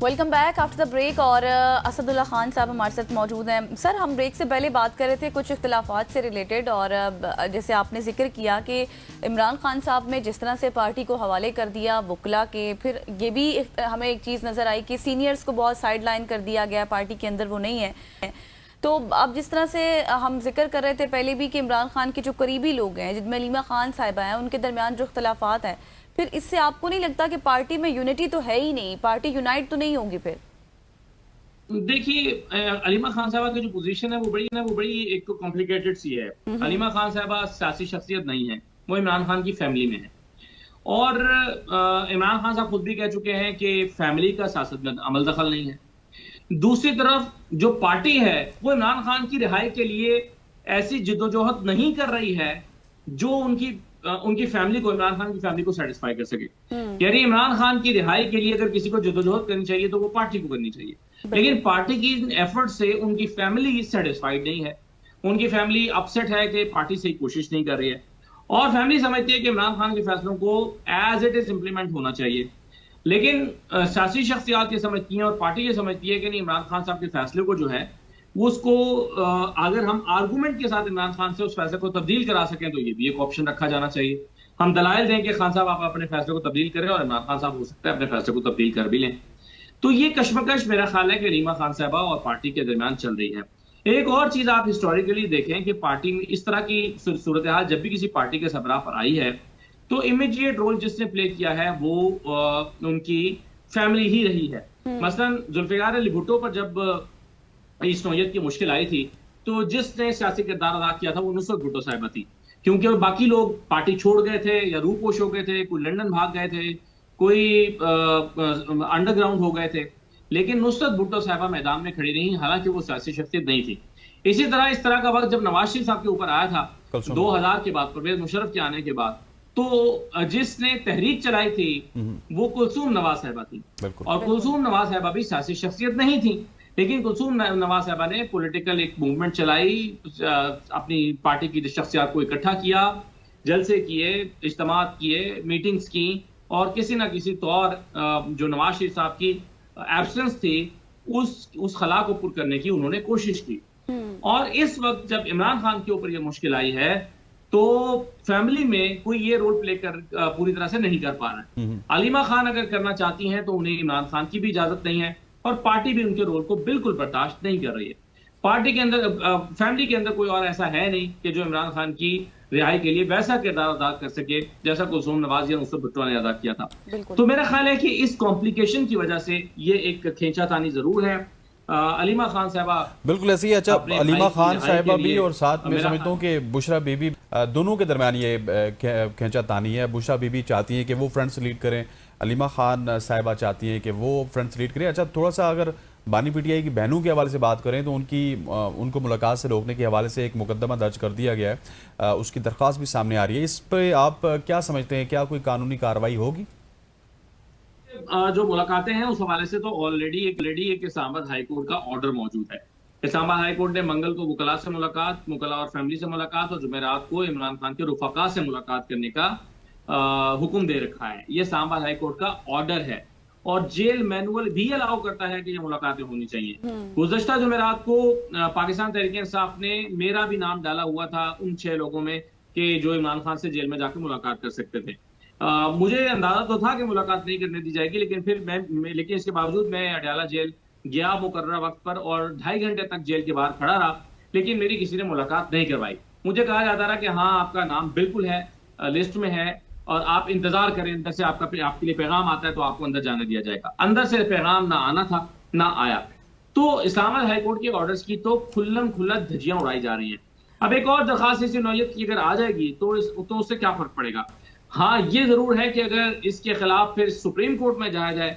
Welcome back after the break. और असदुल्ला खान साहब हमारे साथ मौजूद हैं। सर, हम ब्रेक से पहले बात कर रहे थे कुछ इख्तिलाफात से रिलेटेड, और जैसे आपने जिक्र किया कि इमरान खान साहब ने जिस तरह से पार्टी को हवाले कर दिया वकला के, फिर ये भी हमें एक चीज़ नज़र आई कि सीनियर्स को बहुत साइड लाइन कर दिया गया, पार्टी के अंदर वो नहीं है। तो अब जिस तरह से हम जिक्र कर रहे थे पहले भी कि इमरान खान के जो करीबी लोग हैं, जिनमें अलीमा खान साहिबा हैं, उनके दरमियान जो इख्तिलाफात हैं, फिर इससे आपको नहीं लगता कि पार्टी में यूनिटी तो है ही नहीं, पार्टी यूनाइट तो नहीं होगी? फिर देखिए, अलीमा खान साहबा की जो पोजीशन है वो बड़ी एक तो कॉम्प्लिकेटेड सी है। अलीमा खान साहबा सियासी शख्सियत नहीं है, वो इमरान खान की फैमिली में है। और इमरान खान साहब खुद भी कह चुके हैं कि फैमिली का सियासत में अमल दखल नहीं है। दूसरी तरफ जो पार्टी है वो इमरान खान की रिहाई के लिए ऐसी जिद्दोजहद नहीं कर रही है जो उनकी फैमिली को, इमरान खान की फैमिली को सेटिस्फाई कर सके। यानी इमरान खान की रिहाई के लिए अगर किसी को जिद्दोजहद करनी चाहिए तो वो पार्टी को करनी चाहिए, लेकिन पार्टी की एफर्ट से उनकी फैमिली सेटिस्फाइड नहीं है। उनकी फैमिली अपसेट है कि पार्टी से कोशिश नहीं कर रही है, और फैमिली समझती है कि इमरान खान के फैसलों को एज इट इज इंप्लीमेंट होना चाहिए। लेकिन सियासी शख्सियात ये समझती हैं और पार्टी ये समझती है कि नहीं, इमरान खान साहब के फैसले को जो है वो उसको अगर हम आर्गूमेंट के साथ इमरान खान से उस फैसले को तब्दील करा सकें तो ये भी एक ऑप्शन रखा जाना चाहिए। हम दलाइल दें कि खान साहब आप अपने फैसले को तब्दील करें, और इमरान खान साहब हो सकता है अपने फैसले को तब्दील कर भी लें। तो ये कशमकश मेरा ख्याल है कि अलीमा खान साहबा और पार्टी के दरमियान चल रही है। एक और चीज आप हिस्टोरिकली देखें कि पार्टी में इस तरह की सूरत हाल जब भी किसी पार्टी के सरबराह पर आई है तो इमीडिएट रोल जिसने प्ले किया है वो उनकी फैमिली ही रही है। मसलन जुल्फिकार अली भुट्टो पर जब इस नौयत की मुश्किल आई थी तो जिसने सियासी किरदार अदा किया था वो नुसरत भुट्टो साहिबा थी, क्योंकि बाकी लोग पार्टी छोड़ गए थे या रूपोश हो गए थे, कोई लंदन भाग गए थे, कोई अंडरग्राउंड हो गए थे, लेकिन नुसरत भुट्टो साहिबा मैदान में खड़ी रही, हालांकि वो सियासी शख्सियत नहीं थी। इसी तरह इस तरह का वक्त जब नवाज शरीफ साहब के ऊपर आया था 2000 के बाद, परवेज मुशर्रफ के आने के बाद, तो जिसने तहरीक चलाई थी वो कुलसूम नवाज साहिबा थी, और कुलसूम नवाज साहिबा भी सियासी शख्सियत नहीं थी, लेकिन कुलसूम नवाज साहिबा ने पॉलिटिकल एक मूवमेंट चलाई, अपनी पार्टी की शख्सियत को इकट्ठा किया, जलसे किए, इज्तिमात किए, मीटिंग्स की, और किसी ना किसी तौर जो नवाज शरीफ साहब की एब्सेंस थी उस खला को पुर करने की उन्होंने कोशिश की। और इस वक्त जब इमरान खान के ऊपर यह मुश्किल आई है तो फैमिली में कोई ये रोल प्ले कर पूरी तरह से नहीं कर पा रहा है। अलीमा खान अगर करना चाहती हैं तो उन्हें इमरान खान की भी इजाजत नहीं है, और पार्टी भी उनके रोल को बिल्कुल बर्दाश्त नहीं कर रही है। पार्टी के अंदर, फैमिली के अंदर कोई और ऐसा है नहीं कि जो इमरान खान की रिहाई के लिए वैसा किरदार अदा कर सके जैसा कुलसूम नवाज या नुसरत भुट्टो ने अदा किया था। तो मेरा ख्याल है कि इस कॉम्प्लिकेशन की वजह से ये एक खींचातानी जरूर है। अलीमा खान साहबा बिल्कुल ऐसी है। अच्छा, अलीमा खान साहिबा भी और साथ में समझता हूँ कि बुशरा बीबी, दोनों के दरमियान ये खींचातानी है। बुशरा बीबी चाहती हैं कि वो फ्रंट से लीड करें, अलीमा खान साहिबा चाहती हैं कि वो फ्रंट से लीड करें। अच्छा, थोड़ा सा अगर बानी पीटीआई की बहनों के हवाले से बात करें तो उनको मुलाकात से रोकने के हवाले से एक मुकदमा दर्ज कर दिया गया है, उसकी दरख्वास्त भी सामने आ रही है। इस पर आप क्या समझते हैं, क्या कोई कानूनी कार्रवाई होगी? जो मुलाकातें हैं उस हवाले से तो ऑलरेडी एक इस्लामाबाद हाईकोर्ट का ऑर्डर मौजूद है। इस्लामाबाद हाईकोर्ट ने मंगल को वकला से मुलाकात, वकला और फैमिली से मुलाकात, और जुमेरात को इमरान खान के रुफका से मुलाकात करने का हुक्म दे रखा है। ये इस्लामाबाद हाईकोर्ट का ऑर्डर है, और जेल मैनुअल भी अलाउ करता है कि ये मुलाकातें होनी चाहिए। गुज़श्ता जुमेरात को पाकिस्तान तहरीक इंसाफ ने मेरा भी नाम डाला हुआ था उन 6 लोगों में कि जो इमरान खान से जेल में जाकर मुलाकात कर सकते थे। मुझे अंदाजा तो था कि मुलाकात नहीं करने दी जाएगी, लेकिन इसके बावजूद मैं अडयाला जेल गया मुकर्ररा वक्त पर, और 2.5 घंटे तक जेल के बाहर खड़ा रहा, लेकिन मेरी किसी ने मुलाकात नहीं करवाई। मुझे कहा जाता रहा कि हाँ, आपका नाम बिल्कुल है, लिस्ट में है, और आप इंतजार करें, अंदर से आपके लिए पैगाम आता है तो आपको अंदर जाने दिया जाएगा। अंदर से पैगाम ना आना था, ना आया। तो इस्लामाबाद हाईकोर्ट के ऑर्डर्स की तो खुल्लम खुल्ला धज्जियां उड़ाई जा रही हैं। अब एक और दरखास्त इसी नौयत की अगर आ जाएगी तो उससे क्या फर्क पड़ेगा? हाँ, ये जरूर है कि अगर इसके खिलाफ फिर सुप्रीम कोर्ट में जाया जाए,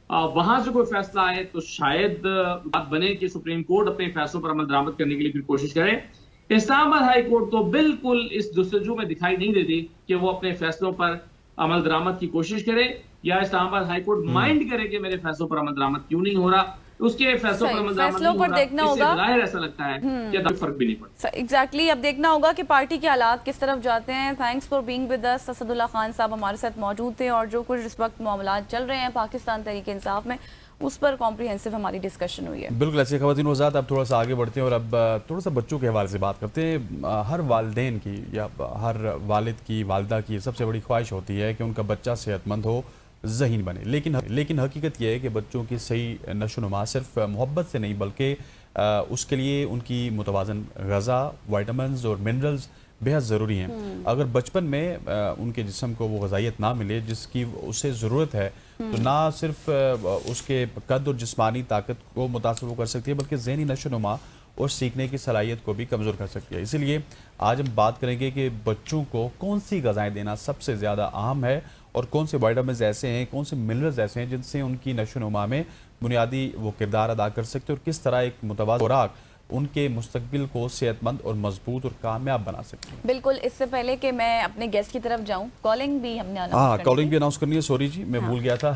वहां से कोई फैसला आए, तो शायद बात बने कि सुप्रीम कोर्ट अपने फैसलों पर अमल दरामद करने के लिए फिर कोशिश करे। इस्लामाबाद हाई कोर्ट तो बिल्कुल इस जस्तजू में दिखाई नहीं देती कि वो अपने फैसलों पर अमल दरामद की कोशिश करे, या इस्लामाबाद हाई कोर्ट माइंड करे कि मेरे फैसलों पर अमल दरामद क्यों नहीं हो रहा। उसके फैसलों पर देखना होगा, ऐसा लगता है कि फर्क भी नहीं पड़ता। एग्जैक्टली, अब देखना होगा कि पार्टी के हालात किस तरफ जाते हैं। Thanks for being with us. Asadullah Khan साहब हमारे साथ मौजूद थे, और जो कुछ इस वक्त मामलात चल रहे हैं पाकिस्तान तहरीक इंसाफ में उस पर कॉम्प्रिहेंसिव हमारी डिस्कशन हुई है। बिल्कुल ऐसे ख़वातीन वज़ात। अब थोड़ा सा आगे बढ़ते हैं और अब थोड़ा सा बच्चों के हवाले से बात करते हैं। हर वालिदैन की या हर वालिद की, वालिदा की सबसे बड़ी ख्वाहिश होती है कि उनका बच्चा सेहतमंद हो, ज़हीन बने। लेकिन हकीकत यह है कि बच्चों की सही नशोनुमा सिर्फ मोहब्बत से नहीं बल्कि उसके लिए उनकी मुतवाज़न ग़ज़ा, विटामिन्स और मिनरल्स बेहद ज़रूरी हैं। अगर बचपन में उनके जिस्म को वो ग़ज़ाइयत ना मिले जिसकी उसे ज़रूरत है तो ना सिर्फ उसके कद और जिस्मानी ताकत को मुतासर वो कर सकती है बल्कि ज़हनी नशोनुमा और सीखने की सलाहियत को भी कमज़ोर कर सकती है। इसीलिए आज हम बात करेंगे कि बच्चों को कौन सी ग़ज़ाएँ देना सबसे ज़्यादा अहम है और कौन से विटामिन्स ऐसे हैं, कौन से मिनरल्स ऐसे हैं जिनसे उनकी नशोनुमा में बुनियादी वो किरदार अदा कर सकते हैं और किस तरह एक मुतवाज़िन खुराक उनके मुस्तकबिल को सेहतमंद और मजबूत और कामयाब बना सकते हैं। बिल्कुल। इससे पहले कि मैं अपने गेस्ट की तरफ जाऊं, कॉलिंग भी हमने कॉलिंग भी अनाउंस करनी है। सॉरी जी, मैं भूल गया था।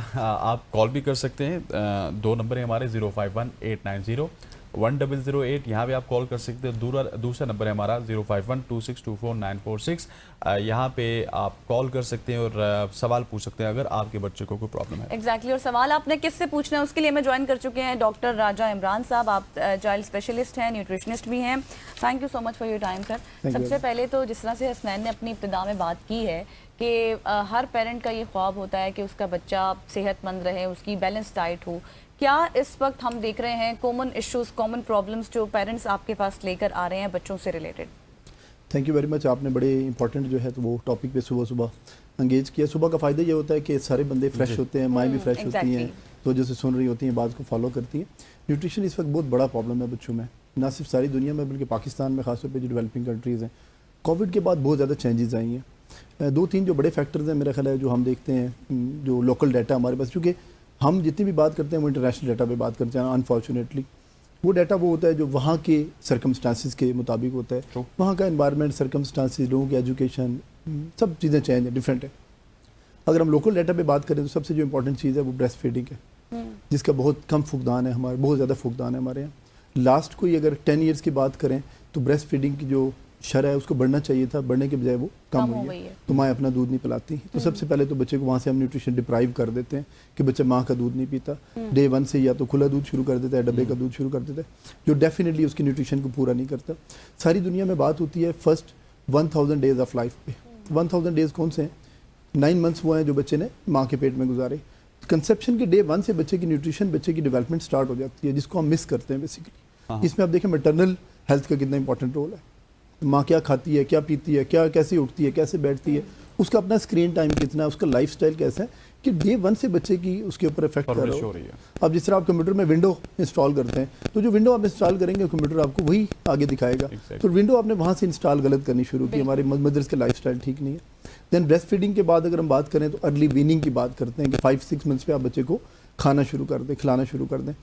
आप कॉल भी कर सकते हैं। 2 नंबर है हमारे 051-890-1008। यहाँ पे आप कॉल कर सकते हैं। दूसरा नंबर है हमारा 051-2624-946। यहाँ पे आप कॉल कर सकते हैं और सवाल पूछ सकते हैं अगर आपके बच्चे को कोई प्रॉब्लम है। एग्जैक्टली। और सवाल आपने किससे पूछना है उसके लिए मैं ज्वाइन कर चुके हैं डॉक्टर राजा इमरान साहब। आप चाइल्ड स्पेशलिस्ट हैं, न्यूट्रिशनिस्ट भी हैं। Thank you so much for your time sir. सबसे पहले तो जिस तरह से हसनैन ने अपनी इब्तिदा में बात की है कि हर पेरेंट का ये ख्वाब होता है कि उसका बच्चा सेहतमंद रहे, उसकी बैलेंस डाइट हो। क्या इस वक्त हम देख रहे हैं कॉमन इश्यूज, कॉमन प्रॉब्लम्स जो पेरेंट्स आपके पास लेकर आ रहे हैं बच्चों से related? Thank you very much. आपने बड़े इंपॉर्टेंट जो है तो वो टॉपिक पे सुबह एंगेज किया। सुबह का फ़ायदा ये होता है कि सारे बंदे फ्रेश होते हैं, माएँ भी फ्रेश होती हैं, तो जैसे सुन रही होती हैं बात को फॉलो करती हैं। न्यूट्रिशन इस वक्त बहुत बड़ा प्रॉब्लम है बच्चों में, ना सिर्फ सारी दुनिया में बल्कि पाकिस्तान में खासतौर पर जो डेवलपिंग कंट्रीज़ हैं। कोविड के बाद बहुत ज़्यादा चेंजेस आई हैं। 2-3 जो बड़े फैक्टर्स हैं मेरा ख्याल है जो हम देखते हैं, जो लोकल डाटा हमारे पास, क्योंकि हम जितनी भी बात करते हैं वो इंटरनेशनल डाटा पे बात करते हैं। अनफॉर्चुनेटली वो डाटा वो होता है जो वहाँ के सर्कमस्टांसिस के मुताबिक होता है। वहाँ का एनवायरनमेंट, सर्कमस्टांसिस, लोगों की एजुकेशन, सब चीज़ें चेंज है, डिफरेंट है। अगर हम लोकल डाटा पे बात करें तो सबसे जो इंपॉर्टेंट चीज़ है वो ब्रेस्ट फीडिंग है, जिसका बहुत कम फुकदान है हमारे, बहुत ज़्यादा फुकदान है हमारे यहाँ। लास्ट कोई अगर 10 ईयर्स की बात करें तो ब्रेस्ट फीडिंग की जो शरह है उसको बढ़ना चाहिए था, बढ़ने के बजाय वो कम हुई है। तो माँ अपना दूध नहीं पिलाती। तो सबसे पहले तो बच्चे को वहाँ से हम न्यूट्रिशन डिप्राइव कर देते हैं कि बच्चा माँ का दूध नहीं पीता। डे 1 से या तो खुला दूध शुरू कर देता है, डब्बे का दूध शुरू कर देता है, जो डेफिनेटली उसकी न्यूट्रिशन को पूरा नहीं करता। सारी दुनिया में बात होती है फर्स्ट 1000 डेज ऑफ लाइफ पे। 1000 डेज कौन से हैं? 9 मंथ्स वो हैं जो बच्चे ने माँ के पेट में गुजारे। कंसेप्शन के डे 1 से बच्चे की न्यूट्रिशन, बच्चे की डेवलपमेंट स्टार्ट हो जाती है, जिसको हम मिस करते हैं बेसिकली। इसमें आप देखें मैटरनल हेल्थ का कितना इंपॉर्टेंट रोल है। माँ क्या खाती है, क्या पीती है, क्या कैसे उठती है, कैसे बैठती है, उसका अपना स्क्रीन टाइम कितना है, उसका लाइफस्टाइल कैसा है, कि डे 1 से बच्चे की उसके ऊपर इफेक्ट कर रहा है। अब जिस तरह आप कंप्यूटर में विंडो इंस्टॉल करते हैं तो जो विंडो आप इंस्टॉल करेंगे कंप्यूटर आपको वही आगे दिखाएगा। तो विंडो आपने वहाँ से इंस्टॉल गलत करनी शुरू की, हमारे मदर्स के लाइफस्टाइल ठीक नहीं है। देन ब्रेस्ट फीडिंग के बाद अगर हम बात करें तो अर्ली वीनिंग की बात करते हैं कि 5-6 मंथ्स पे आप बच्चे को खाना शुरू कर दें, खिलाना शुरू कर दें।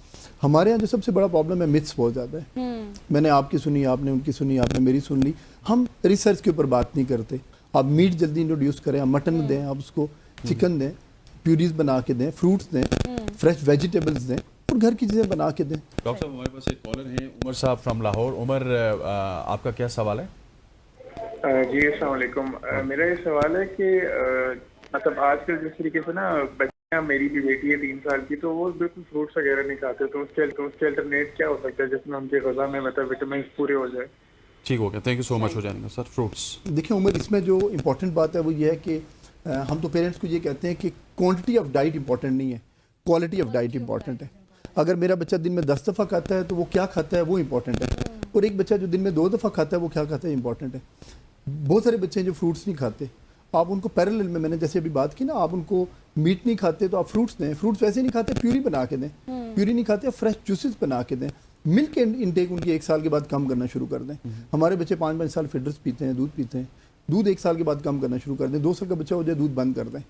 हमारे यहाँ जो सबसे बड़ा प्रॉब्लम है, मिथ्स बहुत ज़्यादा है। मैंने आपकी सुनी, आपने उनकी सुनी, आपने मेरी सुन ली। हम रिसर्च के ऊपर बात नहीं करते। आप मीट जल्दी इंट्रोड्यूस करें, आप मटन दें, आप उसको चिकन दें, प्यूरीज बना के दें, फ्रूट्स दें, फ्रेश वेजिटेबल्स दें और घर की चीज़ें बना के दें। डॉक्टर साहब हमारे पास एक कॉलर हैं, उमर साहब फ्रॉम लाहौर। उमर, आपका क्या सवाल है? जी अस्सलाम वालेकुम। मेरा ये सवाल है कि मतलब आजकल जिस तरीके से ना बच्चियाँ, मेरी भी बेटी है 3 साल की, तो वो बिल्कुल फ्रूट्स वगैरह नहीं खाते, तो उसके अल्टरनेट क्या हो सकता है जिसमें उनके ग़िज़ा में मतलब विटामिन पूरे हो जाए? ठीक हो गया, थैंक यू सो मच हो जाएगा सर। फ्रूट्स देखिए उमर, इसमें जो इम्पोर्टेंट बात है वो ये है कि हम तो पेरेंट्स को ये कहते हैं कि क्वांटिटी ऑफ डाइट इंपॉर्टेंट नहीं है, क्वालिटी ऑफ डाइट इंपॉर्टेंट है। अगर मेरा बच्चा दिन में 10 दफ़ा खाता है तो वो क्या खाता है वो इंपॉर्टेंट है, और एक बच्चा जो दिन में 2 दफ़ा खाता है वो क्या खाता है इंपॉर्टेंट है। बहुत सारे बच्चे हैं जो फ्रूट्स नहीं खाते, आप उनको पैरेलल में, मैंने जैसे अभी बात की ना, आप उनको मीट नहीं खाते तो आप फ्रूट्स दें, फ्रूट्स वैसे नहीं खाते प्यूरी बना के दें, प्यूरी नहीं खाते फ्रेश जूसेस बना के दें। मिल्क इनटेक उनकी 1 साल के बाद कम करना शुरू कर दें। हमारे बच्चे 5-5 साल फिडर्स पीते हैं, दूध पीते हैं, दूध 1 साल के बाद कम करना शुरू कर दें। 2 साल का बच्चा हो जाए दूध बंद कर दें।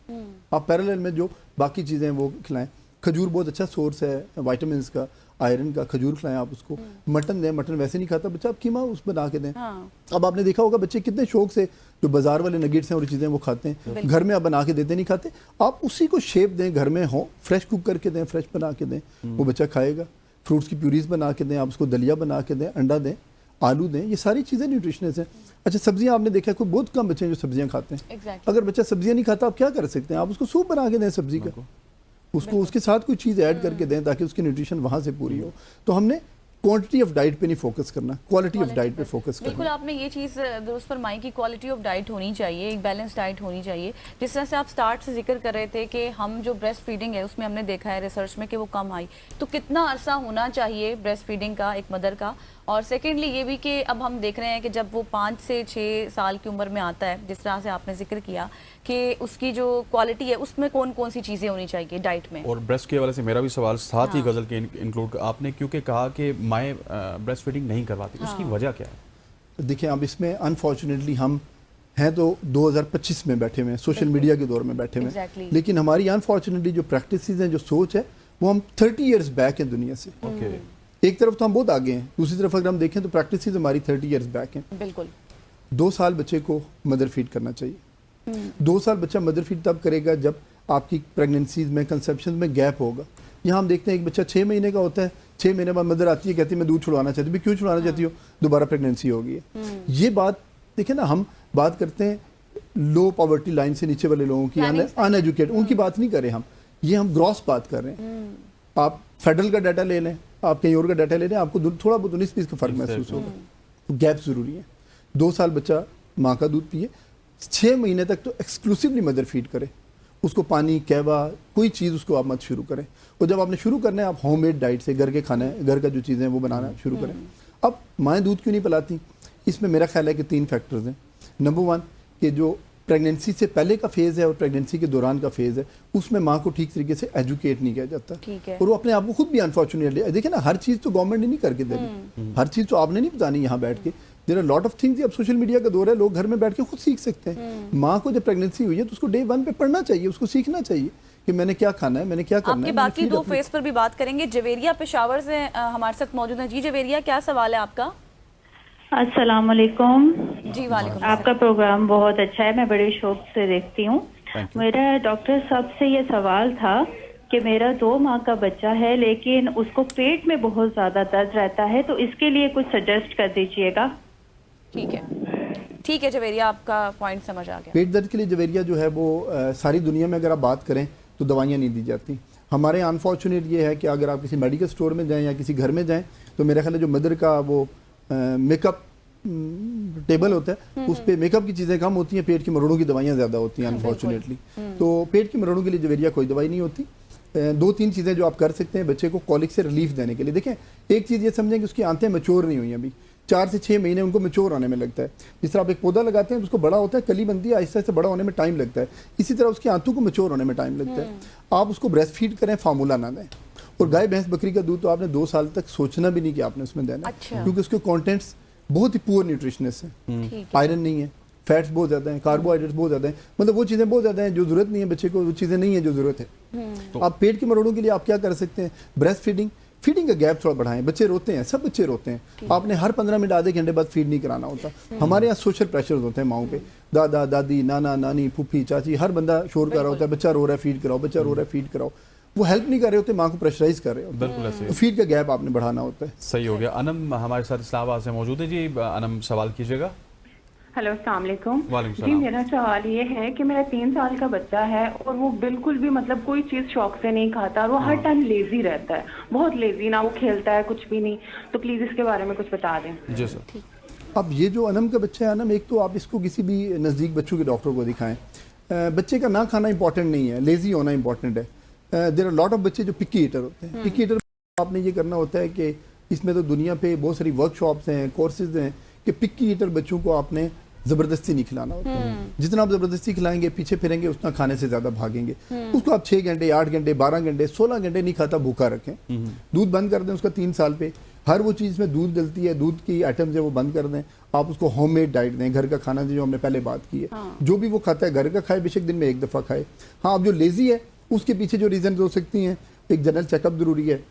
आप पैरेलल में जो बाकी चीज़ें हैं वो खिलाएं। खजूर बहुत अच्छा सोर्स है विटामिन का, आयरन का, खजूर खिलाएं आप उसको। मटन दें, मटन वैसे नहीं खाता बच्चा, आप कीमा उस बना के दें। अब आपने देखा होगा बच्चे कितने शौक से जो बाजार वाले नगेट्स हैं और चीज़ें वो खाते हैं, घर में आप बना के देते नहीं खाते। आप उसी को शेप दें, घर में हो फ्रेश कुक करके दें, फ्रेश बना के दें, वो बच्चा खाएगा। फ्रूट्स की प्यूरीज बना के दें, आप उसको दलिया बना के दें, अंडा दें, आलू दें, ये सारी चीज़ें न्यूट्रिशनस हैं। अच्छा, सब्जियां आपने देखा कोई बहुत कम बच्चे हैं जो सब्जियां खाते हैं। Exactly. अगर बच्चा सब्जियां नहीं खाता आप क्या कर सकते हैं, आप उसको सूप बना के दें सब्जी का, उसको उसके साथ कोई चीज़ ऐड करके दें ताकि उसकी न्यूट्रिशन वहाँ से पूरी हो। तो हमने क्वांटिटी ऑफ डाइट पे नहीं फोकस करना, क्वालिटी ऑफ डाइट पे फोकस करना। बिल्कुल आपने ये चीज़ दुरुस्त फरमाई कि क्वालिटी ऑफ डाइट होनी चाहिए, एक बैलेंस डाइट होनी चाहिए। जिस तरह से आप स्टार्ट से जिक्र कर रहे थे कि हम जो ब्रेस्ट फीडिंग है उसमें हमने देखा है रिसर्च में कि वो कम आई, तो कितना अरसा होना चाहिए ब्रेस्ट फीडिंग का एक मदर का? और सेकेंडली ये भी कि अब हम देख रहे हैं कि जब वो 5 से 6 साल की उम्र में आता है, जिस तरह से आपने जिक्र किया कि उसकी जो क्वालिटी है उसमें कौन कौन सी चीज़ें होनी चाहिए डाइट में। और ब्रेस्ट के हवाले से मेरा भी सवाल साथ ही हाँ। गज़ल के इंक्लूड आपने, क्योंकि कहा कि माएँ ब्रेस्ट फीडिंग नहीं करवाती, उसकी वजह क्या है? देखिए अब इसमें अनफॉर्चुनेटली हम हैं तो 2025 में बैठे हुए हैं, सोशल मीडिया के दौर में बैठे हुए हैं। Exactly. लेकिन हमारी अनफॉर्चुनेटली जो प्रैक्टिसेस हैं, जो सोच है, वो हम 30 इयर्स बैक हैं दुनिया से। ओके, एक तरफ तो हम बहुत आगे हैं, दूसरी तरफ अगर हम देखें तो प्रैक्टिसेस हमारी 30 इयर्स बैक हैं। बिल्कुल 2 साल बच्चे को मदर फीड करना चाहिए। 2 साल बच्चा मदर फीड तब करेगा जब आपकी प्रेगनेंसीज में, कंसेप्शन में गैप होगा। यहाँ हम देखते हैं एक बच्चा 6 महीने का होता है, 6 महीने बाद मदर आती है, कहती है मैं दूध छुड़वाना चाहती हूँ। क्यों छुड़वाना चाहती हो? दोबारा प्रेगनेंसी हो गई है। ये बात देखिए ना, हम बात करते हैं लो पॉवर्टी लाइन से नीचे वाले लोगों की, अनएजुकेटेड, उनकी बात नहीं कर रहे हम, ये हम ग्रॉस बात कर रहे हैं। आप फेडरल का डाटा ले लें, आप कहीं और का डाटा ले लें, आपको थोड़ा बहुत 19-20 का फर्क महसूस होगा। तो गैप ज़रूरी है। 2 साल बच्चा माँ का दूध पिए, 6 महीने तक तो एक्सक्लूसिवली मदर फीड करे, उसको पानी, कहवा, कोई चीज़ उसको आप मत शुरू करें। और जब आपने शुरू करना है, आप होममेड डाइट से, घर के खाने, घर का जो चीज़ें हैं वो बनाना शुरू करें। अब माएँ दूध क्यों नहीं पिलाती? इसमें मेरा ख्याल है कि 3 फैक्टर्स हैं। नंबर 1 कि जो प्रेगनेंसी से पहले का फेज़ है और प्रेगनेंसी के दौरान का फेज़ है, उसमें माँ को ठीक तरीके से एजुकेट नहीं किया जाता। ठीक है। और वो अपने आप को खुद भी अनफॉर्चुनेटली, देखिए ना, हर चीज़ तो गवर्नमेंट नहीं करके दे रही, हर चीज़ तो आपने नहीं बतानी यहाँ बैठ के। There are lot of things. अब सोशल मीडिया का दौर है, लोग घर में बैठ के खुद सीख सकते हैं। माँ को जब प्रेगनेंसी हुई है तो उसको डे 1 पे पढ़ना चाहिए, उसको सीखना चाहिए कि मैंने क्या खाना है, मैंने क्या करना आपके है। बाकी 2 फेस पर भी बात करेंगे। जवेरिया पेशावर से हमारे साथ मौजूद हैं। जी जवेरिया, क्या सवाल है आपका? अस्सलाम वालेकुम। जी वालेकुम। आपका प्रोग्राम बहुत अच्छा है, मैं बड़े शौक से देखती हूँ। Thank you. मेरा डॉक्टर साहब से ये सवाल था कि मेरा 2 माह का बच्चा है लेकिन उसको पेट में बहुत ज़्यादा दर्द रहता है, तो इसके लिए कुछ सजेस्ट कर दीजिएगा। ठीक है जवेरिया, आपका पॉइंट समझ आ गया। पेट दर्द के लिए जवेरिया जो है वो सारी दुनिया में अगर आप बात करें तो दवाइयाँ नहीं दी जाती। हमारे यहाँ अनफॉर्चुनेट ये है कि अगर आप किसी मेडिकल स्टोर में जाएं या किसी घर में जाएं तो मेरा ख्याल है जो मदर का वो मेकअप टेबल होता है, उस पे मेकअप की चीज़ें कम होती हैं, पेट की मरोड़ों की दवाइयाँ ज़्यादा होती हैं अनफॉर्चुनेटली। तो पेट की मरोड़ों के लिए जवेरिया कोई दवाई नहीं होती। 2-3 चीज़ें जो आप कर सकते हैं बच्चे को कॉलिक से रिलीफ देने के लिए। देखें, एक चीज़ ये समझें कि उसकी आंतें मैच्योर नहीं हुई अभी, 4 से 6 महीने उनको मैच्योर होने में लगता है। जिस तरह आप एक पौधा लगाते हैं तो उसको बड़ा होता है, कली बनती है, आहिस्ता आहिस्ता बड़ा होने में टाइम लगता है, इसी तरह उसकी आंतों को मैच्योर होने में टाइम लगता है। आप उसको ब्रेस्ट फीड करें, फार्मूला ना दें। और गाय, भैंस, बकरी का दूध तो आपने 2 साल तक सोचना भी नहीं कि आपने उसमें देना है। अच्छा। क्योंकि उसके कॉन्टेंट्स बहुत ही पुअर न्यूट्रिशनस है। आयरन नहीं है, फैट्स बहुत ज़्यादा हैं, कार्बोहाइड्रेट्स बहुत ज़्यादा हैं, मतलब वो चीज़ें बहुत ज़्यादा हैं जो ज़रूरत नहीं है बच्चे को, वो चीज़ें नहीं है जो ज़रूरत है। तो आप पेट के मरोड़ों के लिए आप क्या कर सकते हैं? ब्रेस्ट फीडिंग का गैप थोड़ा बढ़ाएं। बच्चे रोते हैं, सब बच्चे रोते हैं, आपने हर 15 मिनट आधे घंटे बाद फीड नहीं कराना होता। हमारे यहाँ सोशल प्रेशर्स होते हैं माओं पे, दादा दादी, नाना नानी, फूफी, चाची, हर बंदा शोर कर रहा होता है, बच्चा रो रहा है फीड कराओ, बच्चा रो रहा है फीड कराओ। वो हेल्प नहीं कर रहे होते, माँ को प्रेशराइज कर रहे होते। बिल्कुल ऐसे ही। फीड का गैप आपने बढ़ाना होता है। सही हो गया। अनम हमारे साथ इस्लामाबाद से मौजूद है। जी अनम, सवाल कीजिएगा। हेलो, अस्सलाम वालेकुम। वालेकुम जी, सलाम। मेरा सवाल ये है कि मेरा 3 साल का बच्चा है और वो बिल्कुल भी मतलब कोई चीज़ शौक से नहीं खाता और वो हर टाइम लेजी रहता है, बहुत लेजी, ना वो खेलता है कुछ भी नहीं। तो प्लीज़ इसके बारे में कुछ बता दें। जी सर। अब ये जो अनम का बच्चा है, अनम, एक तो आप इसको किसी भी नज़दीक बच्चों के डॉक्टर को दिखाएं। बच्चे का ना खाना इंपॉर्टेंट नहीं है, लेजी होना इंपॉर्टेंट है। देयर आर लॉट ऑफ बच्चे जो पिकी ईटर होते हैं। पिकी ईटर आपने ये करना होता है कि इसमें तो दुनिया पे बहुत सारी वर्कशॉप्स हैं, कोर्सेज हैं कि पिकी ईटर बच्चों को आपने ज़बरदस्ती नहीं खिलाना होता है। जितना आप ज़बरदस्ती खिलाएंगे, पीछे फिरेंगे, उतना खाने से ज़्यादा भागेंगे। उसको आप 6 घंटे, 8 घंटे, 12 घंटे, 16 घंटे नहीं खाता भूखा रखें। दूध बंद कर दें उसका 3 साल पे। हर वो चीज़ में दूध डलती है, दूध की आइटम्स है वो बंद कर दें। आप उसको होममेड डाइट दें, घर का खाना जो हमने पहले बात की है। जो भी वो खाता है घर का खाए, बेशक दिन में 1 दफ़ा खाए। हाँ, अब जो लेज़ी है उसके पीछे जो रीज़न हो सकती हैं, एक जनरल चेकअप ज़रूरी है,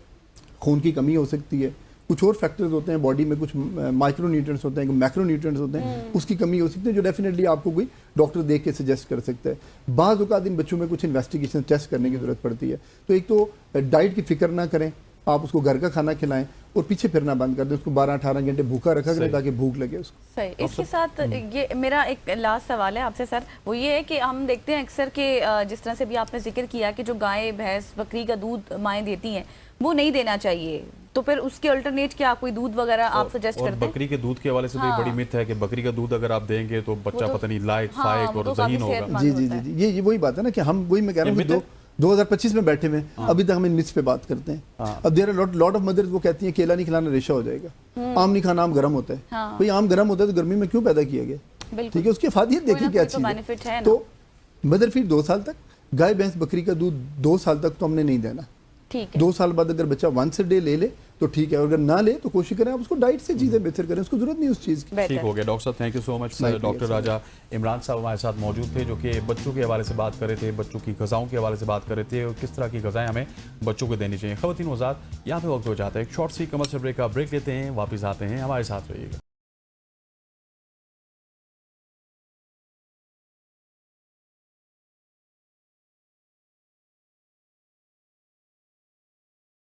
खून की कमी हो सकती है, कुछ और फैक्टर्स होते हैं बॉडी में, कुछ माइक्रो न्यूट्रिएंट्स होते हैं, मैक्रो न्यूट्रिएंट्स होते हैं, उसकी कमी हो सकती है जो डेफिनेटली आपको कोई डॉक्टर देख के सजेस्ट कर सकता है। बाज़ औक़ात इन बच्चों में कुछ इन्वेस्टिगेशन टेस्ट करने की ज़रूरत पड़ती है। तो एक तो डाइट की फ़िक्र ना करें, आप उसको घर का खाना खिलाएं और पीछे फिरना बंद कर दें, उसको 12-18 घंटे भूखा रखा करें सही। ताकि भूख लगे उसको। सही। इसके साथ ये मेरा एक लास्ट सवाल है आपसे सर, वो ये है कि हम देखते हैं अक्सर के जिस तरह से भी आपने जिक्र किया कि जो गाय भैंस बकरी का दूध माएँ देती हैं वो नहीं देना चाहिए, तो फिर उसके अल्टरनेट क्या कोई दूध वगैरह आप सजेस्ट और करते हैं? बकरी के दूध के हवाले से तो एक बड़ी मिथ है कि बकरी का दूध अगर आप देंगे तो बच्चा तो- पता नहीं लायक हाँ, फायक वो और तो काफी ज़हीन होगा। सेहतमंद जी होता जी है। जी जी, ये वही बात है ना कि हम वही मैं कह रहा ये हूँ कि मिथ है? 2025 में बैठे हुए अभी तक हम इन मिथ्स पे बात करते हैं। अब there are lot of mothers वो कहती हैं केला नहीं खिलाना रेशा हो जाएगा, आम नहीं खाना आम गर्म होता है। हाँ। भाई आम गर्म होता है तो गर्मी में क्यों पैदा किया गया? बिल्कुल। ठीक है, उसकी अफादियत कोई देखिए ना क्या कोई तो चीज़ benefit है है। ना। तो मदर फीड 2 साल तक, गाय भैंस बकरी का दूध 2 साल तक तो हमने नहीं देना। ठीक है। 2 साल बाद अगर बच्चा वंस अ डे ले ले तो ठीक है, और अगर ना ले तो कोशिश करें आप उसको डाइट से चीज़ें बेहतर करें, उसको जरूरत नहीं उस चीज़ की। बेहतर। ठीक हो गया डॉक्टर साहब, thank you so much. Thank you, doctor yes, राजा इमरान साहब हमारे साथ मौजूद थे जो कि बच्चों के हवाले से बात कर रहे थे, बच्चों की ग़िज़ाओं के हवाले से बात कर रहे थे और किस तरह की ग़िज़ाएं हमें बच्चों को देनी चाहिए। ख़वातीन वज़ात यहाँ पे वक्त हो जाता है, एक शॉर्ट सी कमर्शियल ब्रेक का ब्रेक लेते हैं, वापस आते हैं, हमारे साथ रहिएगा।